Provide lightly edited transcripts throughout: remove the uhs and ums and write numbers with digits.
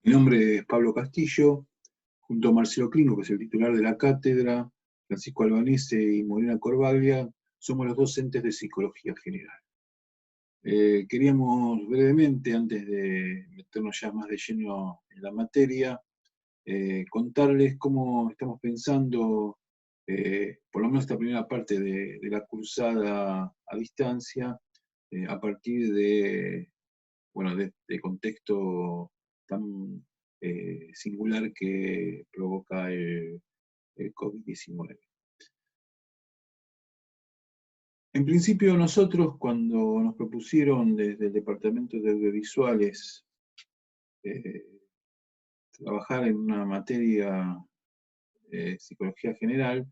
Mi nombre es Pablo Castillo, junto a Marcelo Clingo, que es el titular de la cátedra, Francisco Albanese y Morena Corvaglia, somos los docentes de Psicología General. Queríamos brevemente, antes de meternos ya más de lleno en la materia, contarles cómo estamos pensando, por lo menos esta primera parte de la cursada a distancia, a partir de contexto tan singular que provoca el COVID-19. En principio nosotros, cuando nos propusieron desde el Departamento de Audiovisuales trabajar en una materia psicología general,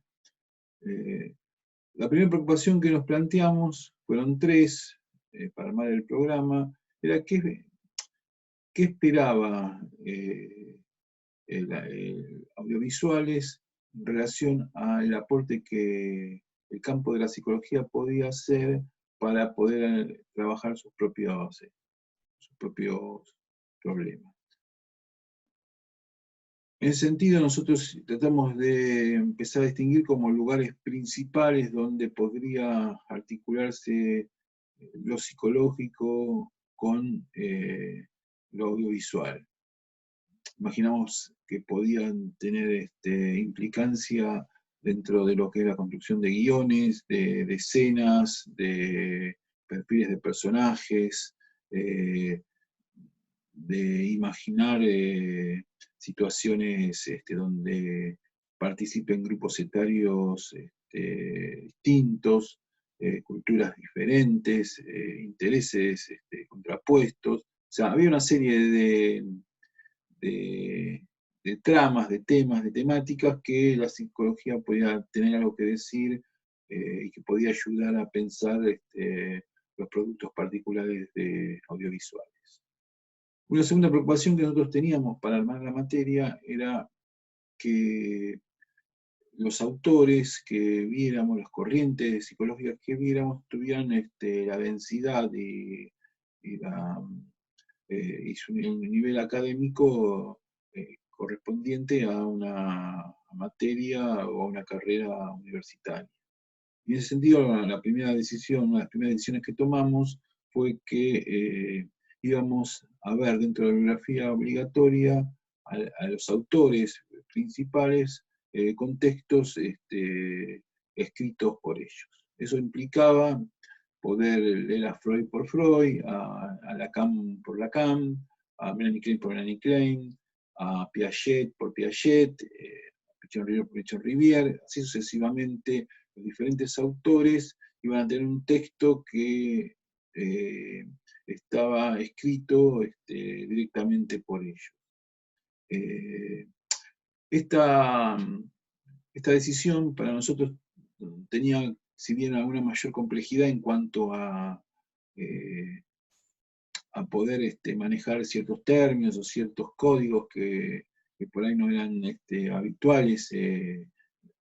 la primera preocupación que nos planteamos, fueron tres para armar el programa, era qué esperaba audiovisuales en relación al aporte que el campo de la psicología podía hacer para poder trabajar sus propios problemas. En ese sentido, nosotros tratamos de empezar a distinguir como lugares principales donde podría articularse lo psicológico con lo audiovisual. Imaginamos que podían tener implicancia dentro de lo que es la construcción de guiones, de escenas, de perfiles de personajes, de imaginar situaciones donde participen grupos etarios distintos, culturas diferentes, intereses contrapuestos. O sea, había una serie de tramas, de temas, de temáticas que la psicología podía tener algo que decir y que podía ayudar a pensar los productos particulares de audiovisuales. Una segunda preocupación que nosotros teníamos para armar la materia era que los autores que viéramos, las corrientes psicológicas que viéramos, tuvieran la densidad y su nivel académico correspondiente a una materia o a una carrera universitaria. Y en ese sentido, una de las primeras decisiones que tomamos fue que íbamos a ver dentro de la bibliografía obligatoria a los autores principales con textos escritos por ellos. Eso implicaba poder leer a Freud por Freud, a Lacan por Lacan, a Melanie Klein por Melanie Klein, a Piaget por Piaget, a Pichon Rivière por Pichon Rivière, así sucesivamente. Los diferentes autores iban a tener un texto que estaba escrito directamente por ellos. Esta decisión para nosotros tenía, si bien alguna mayor complejidad en cuanto a poder manejar ciertos términos o ciertos códigos que por ahí no eran habituales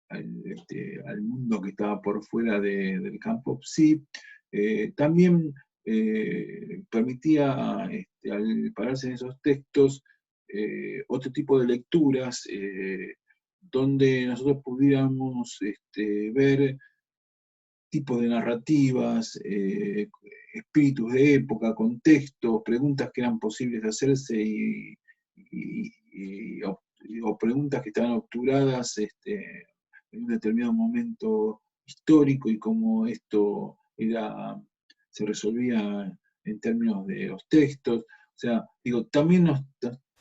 al mundo que estaba por fuera del campo PSI, también permitía, al pararse en esos textos, otro tipo de lecturas donde nosotros pudiéramos ver tipos de narrativas, espíritus de época, contextos, preguntas que eran posibles de hacerse o preguntas que estaban obturadas en un determinado momento histórico y cómo esto se resolvía en términos de los textos. O sea, digo, también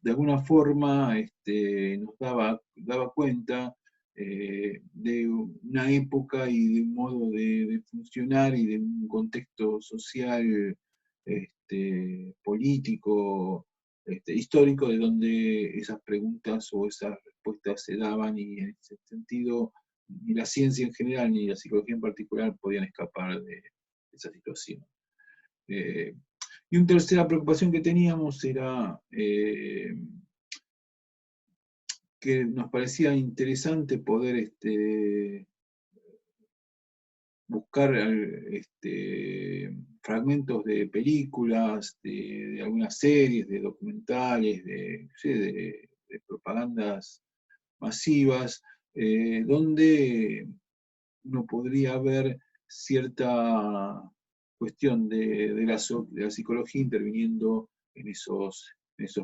de alguna forma nos daba cuenta de una época y de un modo de funcionar y de un contexto social, político, histórico, de donde esas preguntas o esas respuestas se daban, y en ese sentido ni la ciencia en general ni la psicología en particular podían escapar de esa situación. Y una tercera preocupación que teníamos era que nos parecía interesante poder buscar fragmentos de películas, de algunas series, de documentales, de propagandas masivas, donde uno podría ver cierta cuestión de la psicología interviniendo en esos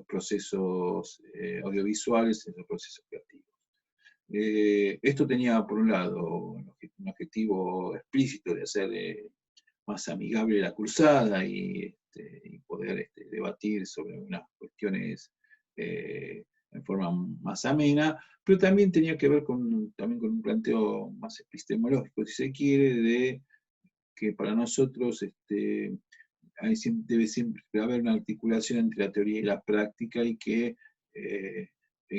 procesos audiovisuales, en esos procesos creativos. Esto tenía, por un lado, un objetivo explícito de hacer más amigable la cruzada y poder debatir sobre unas cuestiones en forma más amena, pero también tenía que ver también con un planteo más epistemológico, si se quiere, de que para nosotros debe siempre haber una articulación entre la teoría y la práctica y que eh,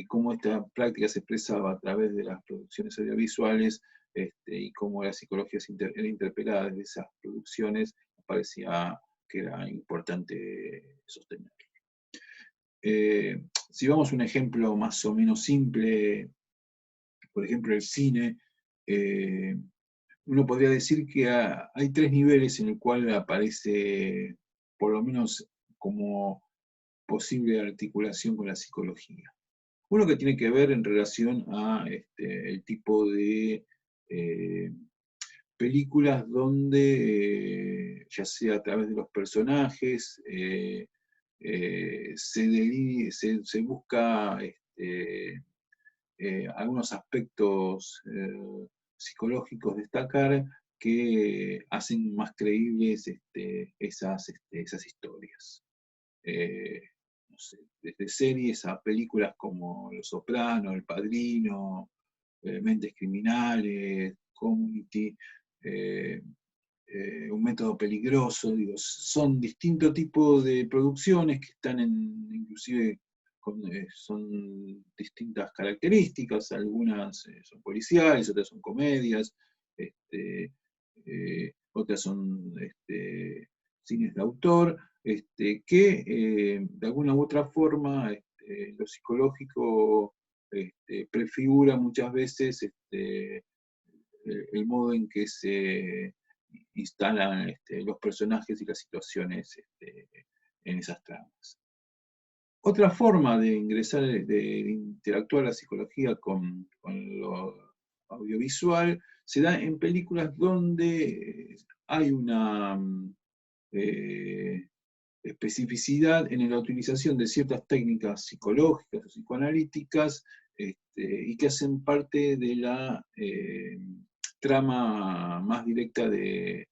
cómo esta práctica se expresaba a través de las producciones audiovisuales y cómo la psicología era interpelada desde esas producciones, me parecía que era importante sostener. Si vamos a un ejemplo más o menos simple, por ejemplo el cine, uno podría decir que hay tres niveles en el cual aparece, por lo menos como posible articulación con la psicología. Uno que tiene que ver en relación a el tipo de películas donde, ya sea a través de los personajes, se busca algunos aspectos psicológicos destacar que hacen más creíbles esas historias. No sé, desde series a películas como Los Sopranos, El Padrino, Mentes Criminales, Community, eh, Un Método Peligroso, digo, son distintos tipos de producciones que están inclusive son distintas características, algunas son policiales, otras son comedias, otras son cines de autor, que de alguna u otra forma lo psicológico prefigura muchas veces el modo en que se instalan los personajes y las situaciones en esas tramas. Otra forma de ingresar, de interactuar la psicología con lo audiovisual, se da en películas donde hay una eh, especificidad en la utilización de ciertas técnicas psicológicas o psicoanalíticas y que hacen parte de la trama más directa de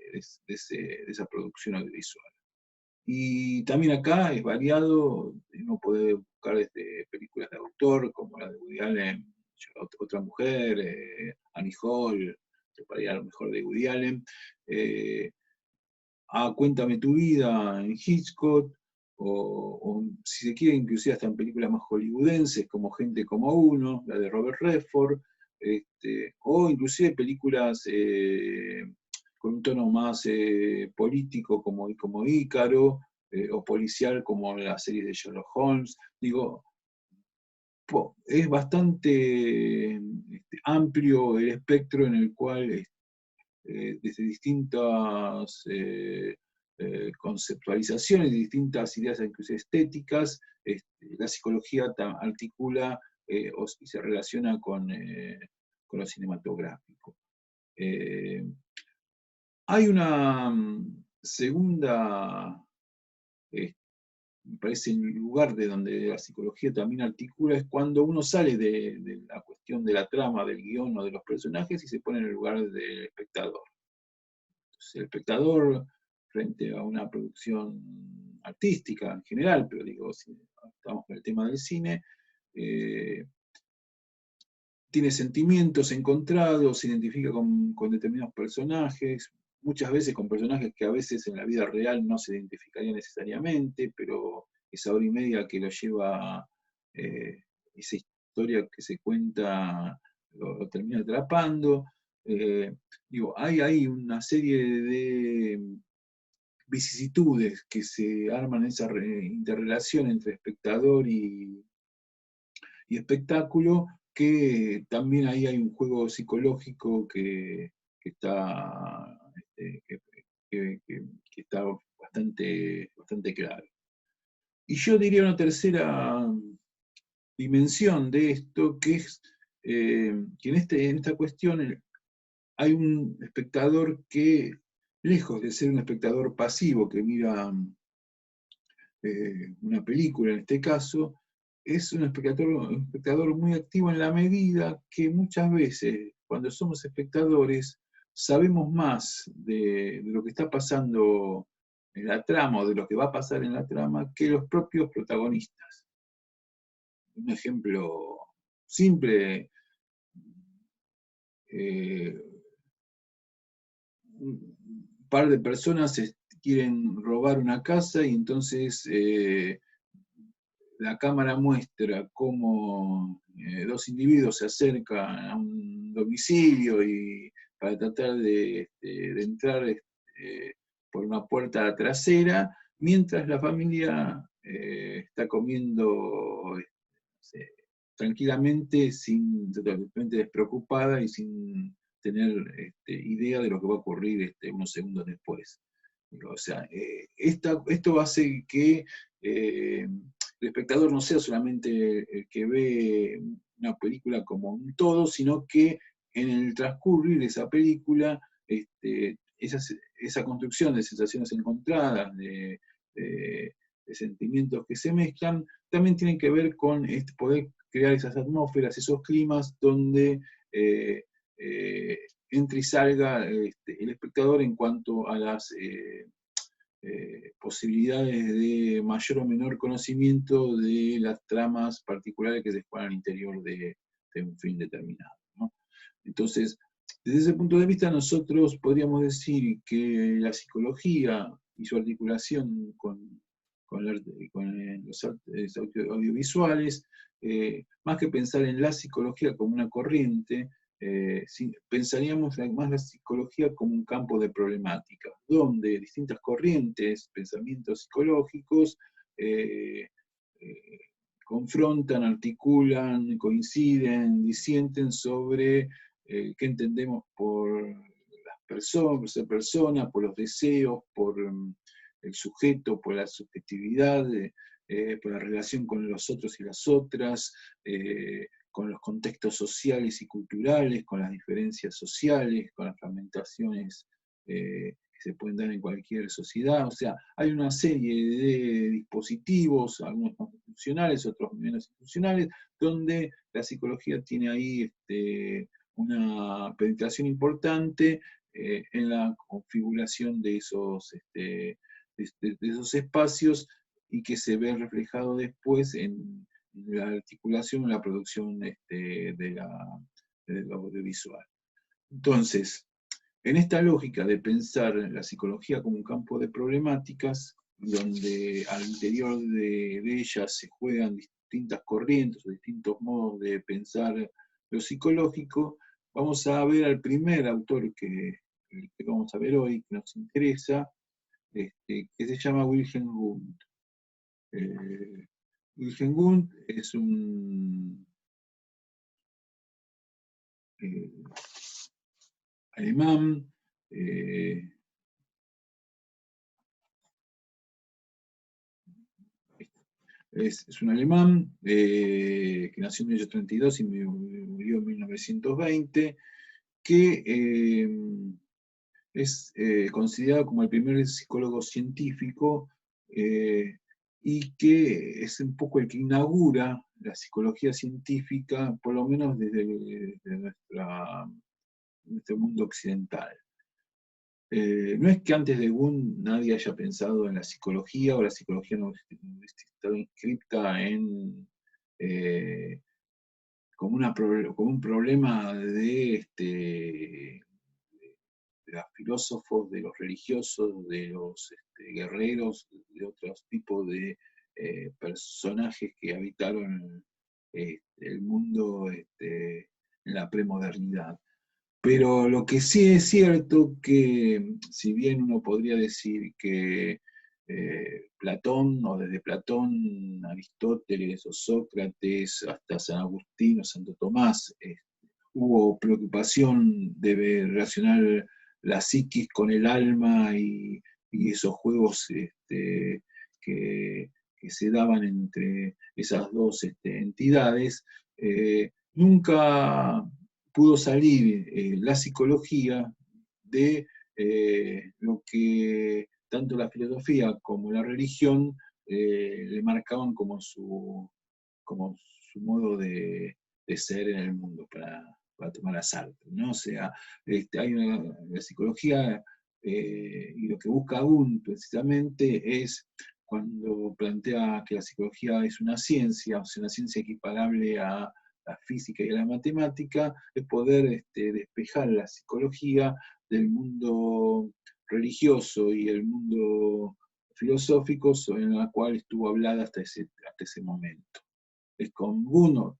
esa producción audiovisual. Y también acá es variado, uno puede buscar desde películas de autor, como la de Woody Allen, Otra Mujer, Annie Hall, para ir a lo mejor de Woody Allen, a Cuéntame tu vida en Hitchcock, o si se quiere, inclusive hasta en películas más hollywoodenses, como Gente como Uno, la de Robert Redford, o inclusive películas con un tono más político como Ícaro, o policial como la serie de Sherlock Holmes. Digo, es bastante amplio el espectro en el cual desde distintas conceptualizaciones, distintas ideas incluso estéticas, la psicología articula y se relaciona con lo cinematográfico. Hay una segunda, me parece, lugar de donde la psicología también articula, es cuando uno sale de la cuestión de la trama, del guión o de los personajes y se pone en el lugar del espectador. Entonces, el espectador, frente a una producción artística en general, pero digo, si estamos con el tema del cine, tiene sentimientos encontrados, se identifica con determinados personajes, muchas veces con personajes que a veces en la vida real no se identificarían necesariamente, pero esa hora y media que lo lleva esa historia que se cuenta lo termina atrapando. Digo, hay una serie de vicisitudes que se arman en esa interrelación entre espectador y espectáculo que también ahí hay un juego psicológico que está, que está bastante claro. Y yo diría una tercera dimensión de esto, que es que en esta cuestión hay un espectador que, lejos de ser un espectador pasivo que mira una película en este caso, es un espectador muy activo en la medida que muchas veces, cuando somos espectadores, sabemos más de lo que está pasando en la trama o de lo que va a pasar en la trama que los propios protagonistas. Un ejemplo simple, un par de personas quieren robar una casa y entonces la cámara muestra cómo dos individuos se acercan a un domicilio y para tratar de entrar por una puerta trasera, mientras la familia está comiendo tranquilamente, totalmente despreocupada y sin tener idea de lo que va a ocurrir unos segundos después. O sea, esto hace que el espectador no sea solamente el que ve una película como un todo, sino que en el transcurrir de esa película, esa construcción de sensaciones encontradas, de sentimientos que se mezclan, también tienen que ver con poder crear esas atmósferas, esos climas donde entre y salga el espectador en cuanto a las posibilidades de mayor o menor conocimiento de las tramas particulares que se juegan al interior de un film determinado, ¿no? Entonces, desde ese punto de vista, nosotros podríamos decir que la psicología y su articulación con los artes audiovisuales, más que pensar en la psicología como una corriente, pensaríamos más la psicología como un campo de problemática, donde distintas corrientes, pensamientos psicológicos, eh, eh, confrontan, articulan, coinciden, disienten sobre qué entendemos por las personas, ser persona, por los deseos, por el sujeto, por la subjetividad, por la relación con los otros y las otras, con los contextos sociales y culturales, con las diferencias sociales, con las fragmentaciones que se pueden dar en cualquier sociedad. O sea, hay una serie de dispositivos, algunos más funcionales, otros menos funcionales, donde la psicología tiene ahí una penetración importante en la configuración de esos espacios y que se ve reflejado después en la articulación, en la producción del audiovisual. Entonces, en esta lógica de pensar la psicología como un campo de problemáticas, donde al interior de ellas se juegan distintas corrientes o distintos modos de pensar lo psicológico, vamos a ver al primer autor que vamos a ver hoy, que nos interesa, que se llama Wilhelm Wundt. Wilhelm Wundt es un alemán, es un alemán que nació en 1932 y murió en 1920, que es considerado como el primer psicólogo científico y que es un poco el que inaugura la psicología científica, por lo menos desde nuestro mundo occidental. No es que antes de Wundt nadie haya pensado en la psicología o la psicología no estaba inscrita eh, como un problema de los filósofos, de los religiosos, de los guerreros, de otros tipos de personajes que habitaron el mundo en la premodernidad. Pero lo que sí es cierto que, si bien uno podría decir que Platón, o desde Platón, Aristóteles o Sócrates, hasta San Agustín o Santo Tomás, hubo preocupación de relacionar la psiquis con el alma y esos juegos que, que se daban entre esas dos entidades. Nunca pudo salir la psicología de lo que tanto la filosofía como la religión le marcaban como su modo de ser en el mundo para tomar a Sartre, ¿no? O sea, hay la psicología y lo que busca aún precisamente es cuando plantea que la psicología es una ciencia, o sea, una ciencia equiparable a la física y a la matemática, es poder despejar la psicología del mundo religioso y el mundo filosófico en la cual estuvo hablada hasta ese momento. Es con Gounod,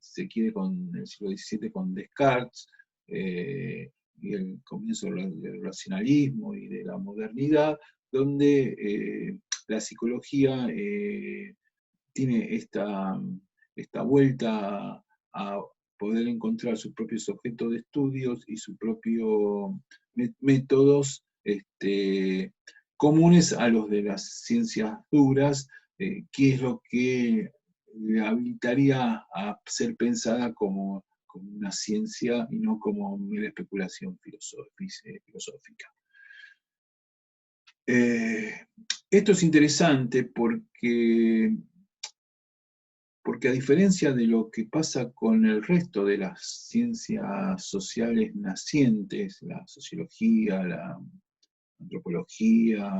se quiere con el siglo XVII con Descartes, y el comienzo del racionalismo y de la modernidad, donde la psicología tiene esta vuelta a poder encontrar sus propios objetos de estudios y sus propios métodos comunes a los de las ciencias duras, que es lo que le habilitaría a ser pensada como una ciencia y no como mera especulación filosófica. Esto es interesante porque a diferencia de lo que pasa con el resto de las ciencias sociales nacientes, la sociología, la antropología,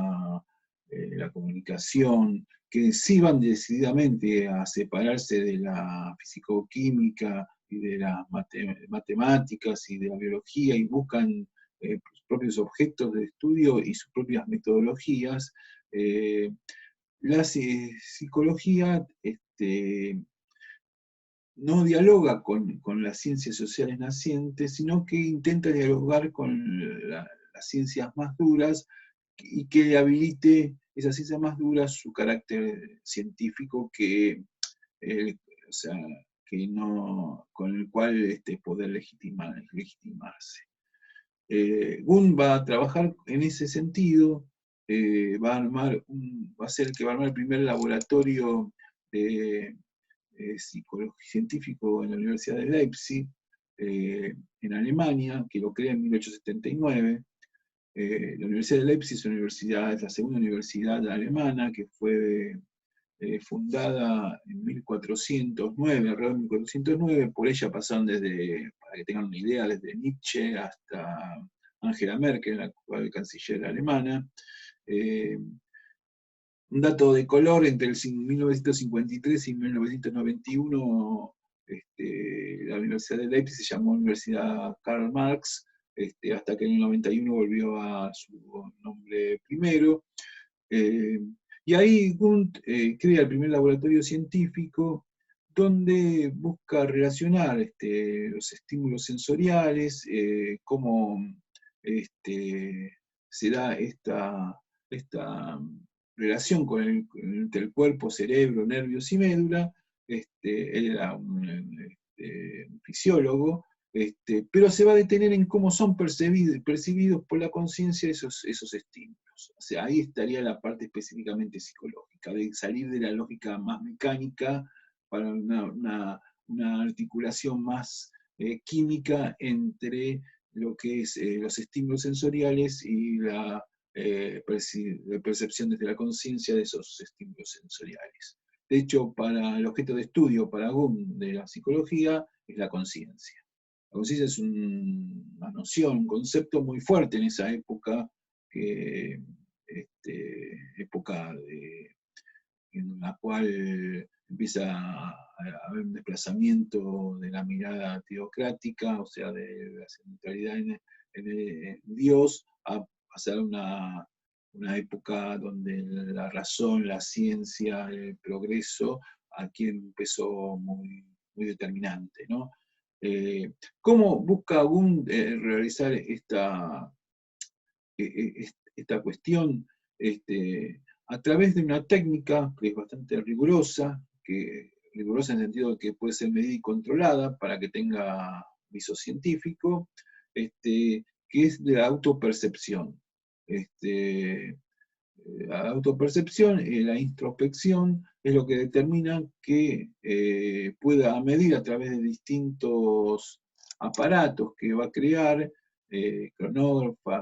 la comunicación, que sí van decididamente a separarse de la fisicoquímica y de las matemáticas y de la biología y buscan sus propios objetos de estudio y sus propias metodologías, la psicología no dialoga con las ciencias sociales nacientes, sino que intenta dialogar con las ciencias más duras y que habilite esas ciencias más duras su carácter científico o sea, que no, con el cual poder legitimarse. Gunn va a trabajar en ese sentido, va a ser el que va a armar el primer laboratorio de científico en la Universidad de Leipzig, en Alemania, que lo crea en 1879. La Universidad de Leipzig es la segunda universidad alemana que fue fundada en 1409, alrededor de 1409. Por ella pasaron para que tengan una idea, desde Nietzsche hasta Angela Merkel, la actual canciller alemana. Un dato de color, entre 1953 y 1991, la Universidad de Leipzig se llamó Universidad Karl Marx, hasta que en el 91 volvió a su nombre primero. Y ahí Gunt crea el primer laboratorio científico donde busca relacionar los estímulos sensoriales, cómo se da esta relación entre el cuerpo, cerebro, nervios y médula. Él era un fisiólogo, pero se va a detener en cómo son percibidos por la conciencia esos estímulos. O sea, ahí estaría la parte específicamente psicológica, de salir de la lógica más mecánica para una articulación más química entre lo que es los estímulos sensoriales y la percepción desde la conciencia de esos estímulos sensoriales. De hecho, para el objeto de estudio, para Gunn, de la psicología, es la conciencia. La conciencia es una noción, un concepto muy fuerte en esa época, época en la cual empieza a haber un desplazamiento de la mirada teocrática, o sea, de la centralidad en Dios, a pasar una época donde la razón, la ciencia, el progreso aquí empezó muy, muy determinante, ¿no? ¿Cómo busca Gunn realizar esta cuestión? a través de una técnica que es bastante rigurosa, rigurosa en el sentido de que puede ser medida y controlada para que tenga viso científico, que es de la autopercepción. La autopercepción y la introspección es lo que determina que pueda medir a través de distintos aparatos que va a crear,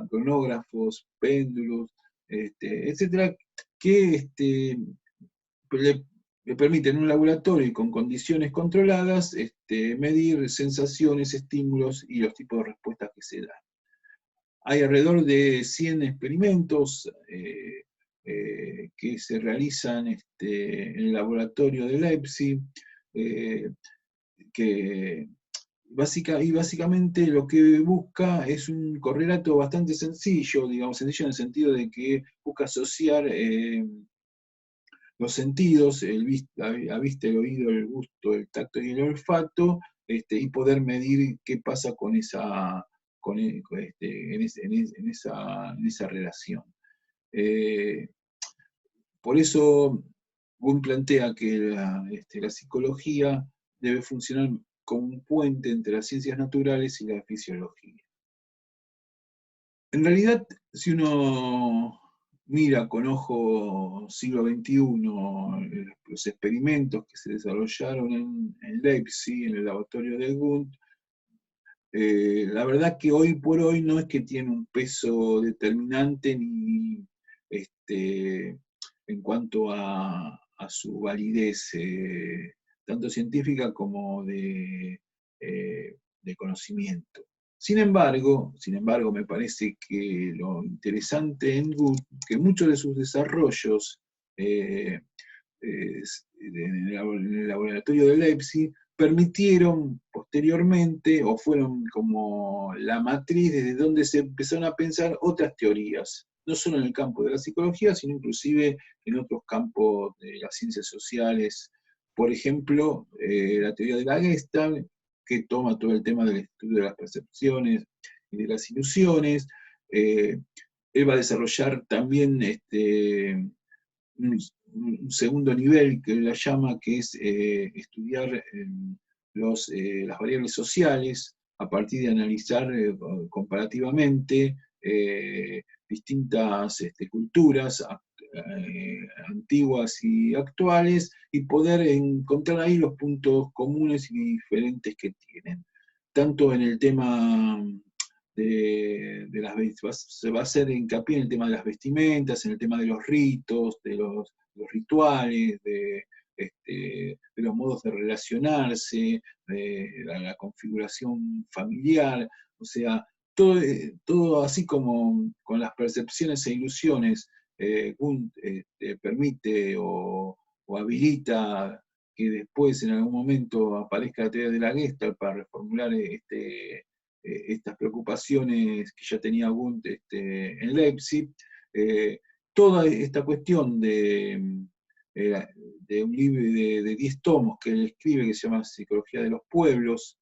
cronógrafos, péndulos, etcétera, que le permiten en un laboratorio y con condiciones controladas medir sensaciones, estímulos y los tipos de respuestas que se dan. Hay alrededor de 100 experimentos que se realizan en el laboratorio de Leipzig, que básicamente lo que busca es un correlato bastante sencillo, digamos, sencillo en el sentido de que busca asociar los sentidos, la vista, el oído, el gusto, el tacto y el olfato, y poder medir qué pasa con esa, en esa relación. Por eso Wundt plantea que la psicología debe funcionar como un puente entre las ciencias naturales y la fisiología. En realidad, si uno mira con ojo siglo XXI los experimentos que se desarrollaron en Leipzig, en el laboratorio de Wundt, la verdad que hoy por hoy no es que tiene un peso determinante ni en cuanto a su validez, tanto científica como de conocimiento. Sin embargo, me parece que lo interesante en Wundt, que muchos de sus desarrollos en el laboratorio de Leipzig permitieron posteriormente, o fueron como la matriz desde donde se empezaron a pensar otras teorías, no solo en el campo de la psicología, sino inclusive en otros campos de las ciencias sociales. Por ejemplo, la teoría de la Gestalt, que toma todo el tema del estudio de las percepciones y de las ilusiones. Él va a desarrollar también un segundo nivel que él la llama, que es estudiar las variables sociales a partir de analizar comparativamente distintas culturas antiguas y actuales y poder encontrar ahí los puntos comunes y diferentes que tienen. Tanto en el tema se va a hacer hincapié en el tema de las vestimentas, en el tema de los ritos, de los rituales, de los modos de relacionarse, de la configuración familiar, o sea, todo así como con las percepciones e ilusiones, Wundt permite o habilita que después en algún momento aparezca la teoría de la Gestalt para reformular estas preocupaciones que ya tenía Wundt en Leipzig. Toda esta cuestión de un libro de 10 tomos que él escribe que se llama Psicología de los Pueblos,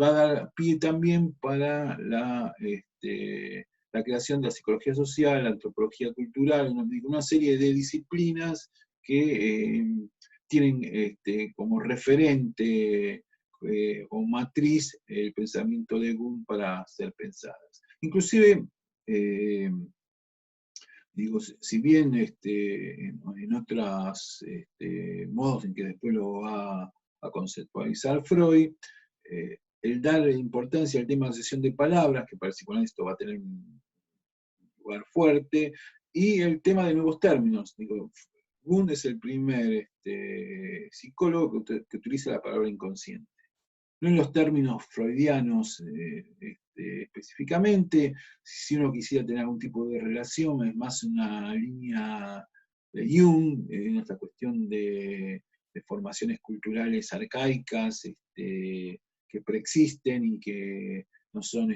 va a dar pie también para la creación de la psicología social, la antropología cultural, una serie de disciplinas que tienen como referente o matriz el pensamiento de Wundt para ser pensadas. Inclusive, digo, si bien en otros modos en que después lo va a conceptualizar Freud, el dar importancia al tema de asociación de palabras, que parece que con esto va a tener un lugar fuerte, y el tema de nuevos términos. Digo, Wundt es el primer psicólogo que utiliza la palabra inconsciente. No en los términos freudianos específicamente, si uno quisiera tener algún tipo de relación, es más una línea de Jung, en esta cuestión de formaciones culturales arcaicas que preexisten y que no son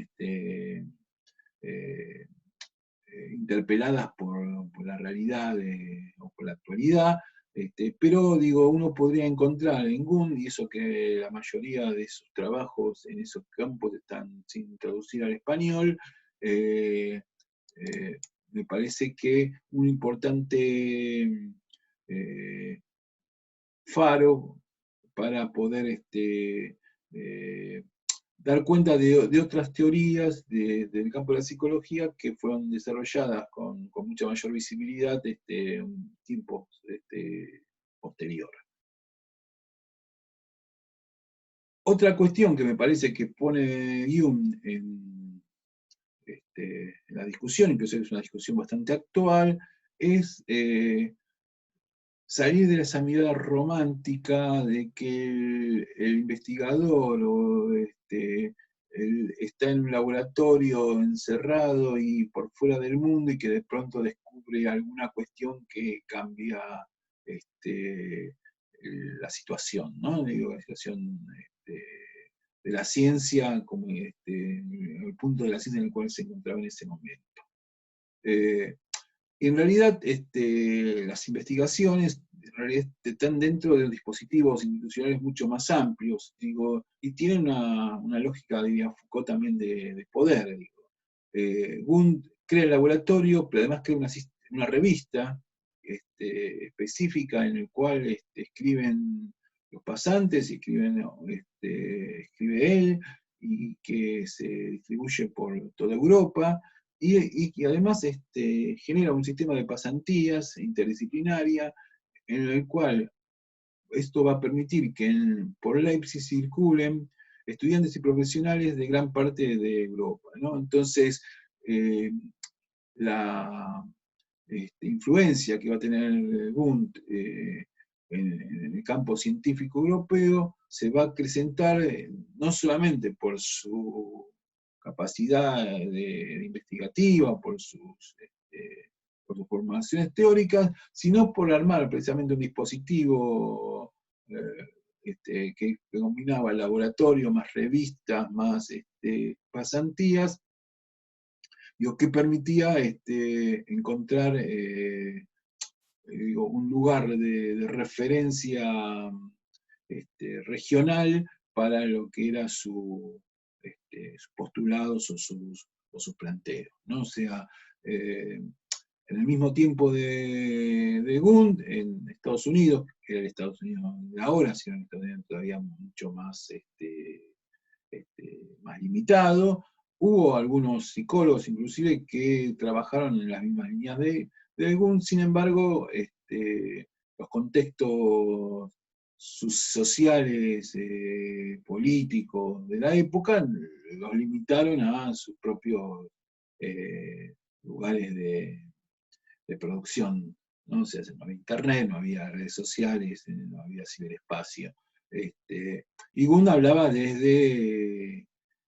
interpeladas por la realidad o por la actualidad, pero digo, uno podría encontrar en Wundt, y eso que la mayoría de sus trabajos en esos campos están sin traducir al español, me parece que un importante faro para poder dar cuenta de otras teorías del campo de la psicología que fueron desarrolladas con mucha mayor visibilidad un tiempo posterior. Otra cuestión que me parece que pone Jung en la discusión, incluso es una discusión bastante actual, es salir de esa mirada romántica de que el investigador está en un laboratorio encerrado y por fuera del mundo y que de pronto descubre alguna cuestión que cambia la situación, ¿no? Digo, la situación de la ciencia como el punto de la ciencia en el cual se encontraba en ese momento. En realidad, las investigaciones en realidad están dentro de dispositivos institucionales mucho más amplios, digo, y tienen una lógica, diría Foucault, también de poder. Digo. Wundt crea el laboratorio, pero además crea una revista específica en la cual escriben los pasantes, escribe él, y que se distribuye por toda Europa, y que además genera un sistema de pasantías interdisciplinaria en el cual esto va a permitir que por Leipzig circulen estudiantes y profesionales de gran parte de Europa, ¿no? Entonces, la influencia que va a tener Wundt en el campo científico europeo se va a acrecentar no solamente por su capacidad investigativa, por sus formaciones teóricas, sino por armar precisamente un dispositivo que combinaba laboratorio, más revistas, más pasantías, que permitía encontrar un lugar de referencia regional para lo que era sus postulados o sus planteos, ¿no? O sea, en el mismo tiempo de Wundt, en Estados Unidos, que era el Estados Unidos de ahora, sino en Estados Unidos todavía mucho más, más limitado, hubo algunos psicólogos inclusive que trabajaron en las mismas líneas de Wundt, sin embargo, los contextos sociales, políticos de la época los limitaron a sus propios lugares de producción, ¿no? O sea, no había internet, no había redes sociales, no había ciberespacio. Y Wundt hablaba desde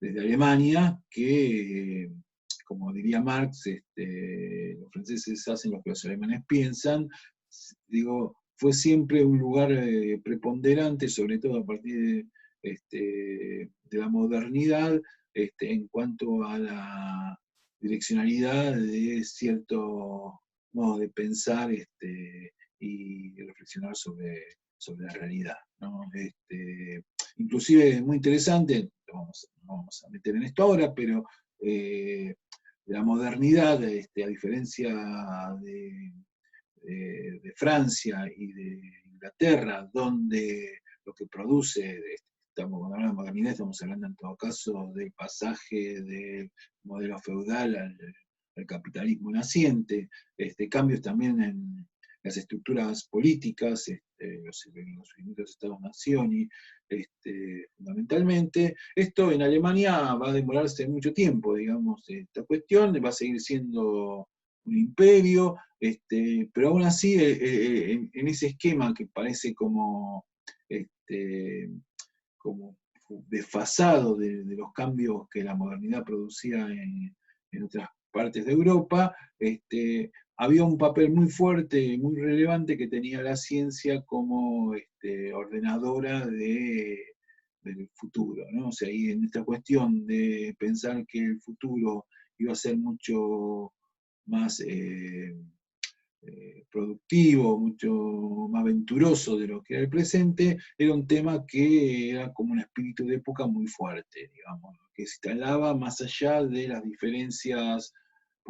Alemania, que, como diría Marx, los franceses hacen lo que los alemanes piensan, digo, fue siempre un lugar preponderante, sobre todo a partir de la modernidad, en cuanto a la direccionalidad de cierto modo de pensar y reflexionar sobre la realidad, ¿no? Inclusive es muy interesante, no vamos a meter en esto ahora, pero la modernidad, a diferencia de Francia y de Inglaterra, donde lo que produce, cuando hablamos de modernidad, estamos hablando en todo caso del pasaje del modelo feudal al capitalismo naciente, cambios también en las estructuras políticas, los movimientos Estado-Nación, y fundamentalmente. Esto en Alemania va a demorarse mucho tiempo, digamos, esta cuestión, va a seguir siendo un imperio, pero aún así, en ese esquema que parece como desfasado de los cambios que la modernidad producía en otras partes de Europa, había un papel muy fuerte, muy relevante que tenía la ciencia como ordenadora del futuro, ¿no? O sea, y en esta cuestión de pensar que el futuro iba a ser mucho más productivo, mucho más venturoso de lo que era el presente, era un tema que era como un espíritu de época muy fuerte, digamos, que se instalaba más allá de las diferencias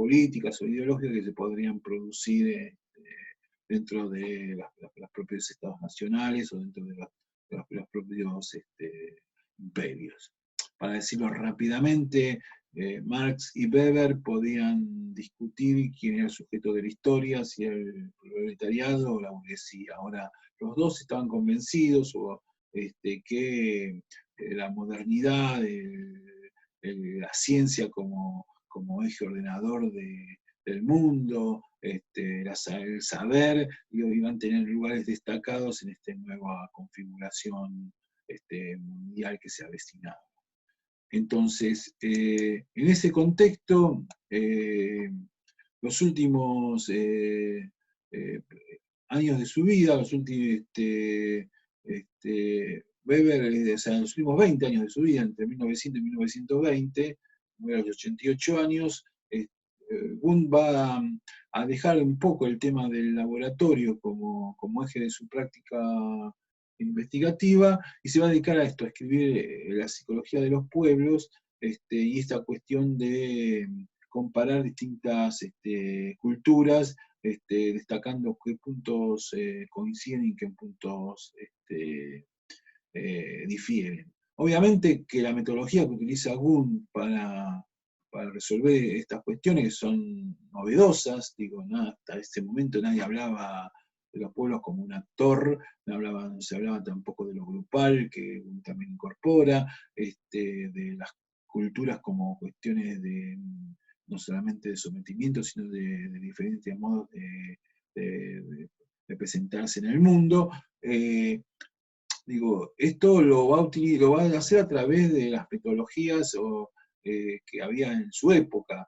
políticas o ideológicas que se podrían producir dentro de los propios estados nacionales o dentro de los propios imperios. Para decirlo rápidamente, Marx y Weber podían discutir quién era el sujeto de la historia, si era el proletariado o la burguesía. Ahora, los dos estaban convencidos que la modernidad, la ciencia como eje ordenador del mundo, el saber, iban a tener lugares destacados en esta nueva configuración mundial que se avecinaba. Entonces, en ese contexto, los últimos años de su vida, los últimos, Weber, o sea, los últimos 20 años de su vida, entre 1900 y 1920, a los 88 años, Wundt va a dejar un poco el tema del laboratorio como eje de su práctica investigativa y se va a dedicar a esto, a escribir la psicología de los pueblos y esta cuestión de comparar distintas culturas, destacando qué puntos coinciden y qué puntos difieren. Obviamente que la metodología que utiliza Wundt para resolver estas cuestiones son novedosas, digo, hasta ese momento nadie hablaba de los pueblos como un actor, no se hablaba tampoco de lo grupal, que Wundt también incorpora, de las culturas como cuestiones no solamente de sometimiento, sino de diferentes modos de presentarse en el mundo. Digo, esto lo va a hacer a través de las metodologías que había en su época,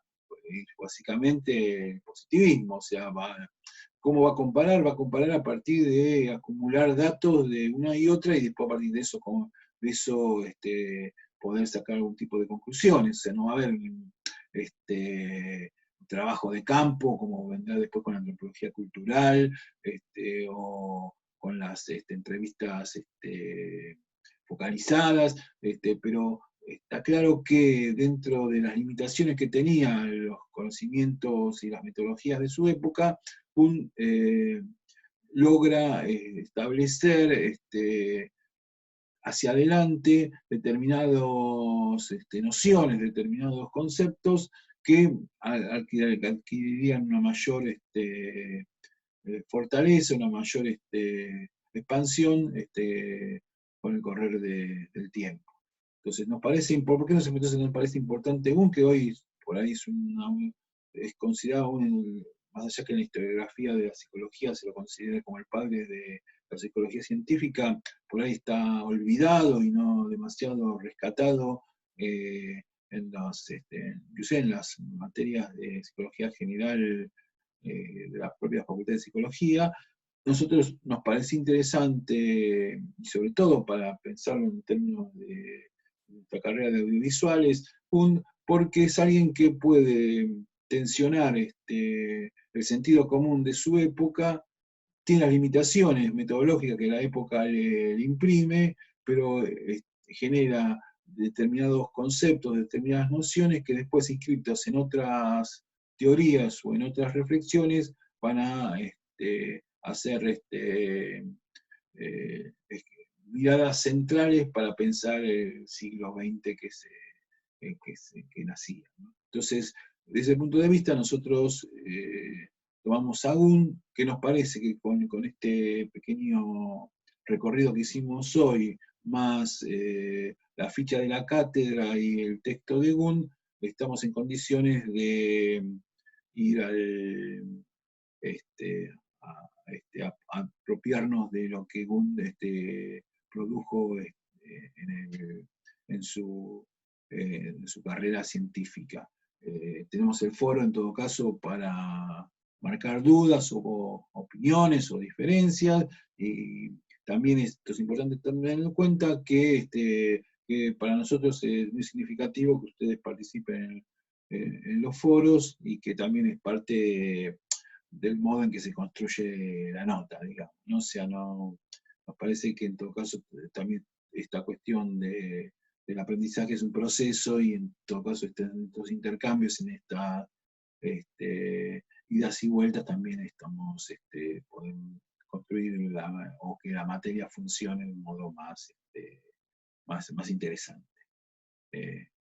básicamente el positivismo, o sea, ¿cómo va a comparar? Va a comparar a partir de acumular datos de una y otra y después a partir de eso, poder sacar algún tipo de conclusiones, o sea, no va a haber trabajo de campo, como vendrá después con la antropología cultural, o con las entrevistas focalizadas, pero está claro que dentro de las limitaciones que tenían los conocimientos y las metodologías de su época, logra establecer hacia adelante determinadas nociones, determinados conceptos que adquirirían una mayor fortaleza, una mayor expansión con el correr del tiempo. Entonces, ¿por qué nos parece importante que hoy por ahí es considerado más allá que en la historiografía de la psicología se lo considera como el padre de la psicología científica, por ahí está olvidado y no demasiado rescatado inclusive en las materias de psicología general de la propia Facultad de Psicología. Nosotros nos parece interesante, y sobre todo para pensarlo en términos de nuestra carrera de audiovisuales, porque es alguien que puede tensionar el sentido común de su época, tiene las limitaciones metodológicas que la época le imprime, pero genera determinados conceptos, determinadas nociones que después inscritas en otras teorías o en otras reflexiones van a hacer miradas centrales para pensar el siglo XX que nacía, ¿no? Entonces, desde ese punto de vista, nosotros tomamos a Wundt, que nos parece que con este pequeño recorrido que hicimos hoy, más la ficha de la cátedra y el texto de Wundt, estamos en condiciones de ir a apropiarnos de lo que Wundt produjo en su carrera científica. Tenemos el foro, en todo caso, para marcar dudas o opiniones o diferencias, y también esto es importante tener en cuenta que para nosotros es muy significativo que ustedes participen en los foros y que también es parte del modo en que se construye la nota, digamos, ¿no? O sea, nos parece que en todo caso también esta cuestión del aprendizaje es un proceso y en todo caso estos intercambios en idas y vueltas también podemos construir o que la materia funcione de un modo más interesante.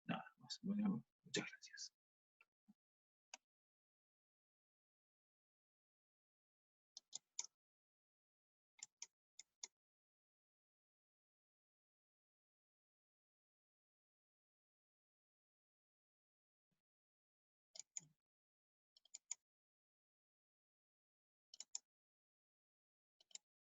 Nada más. Bueno, muchas gracias.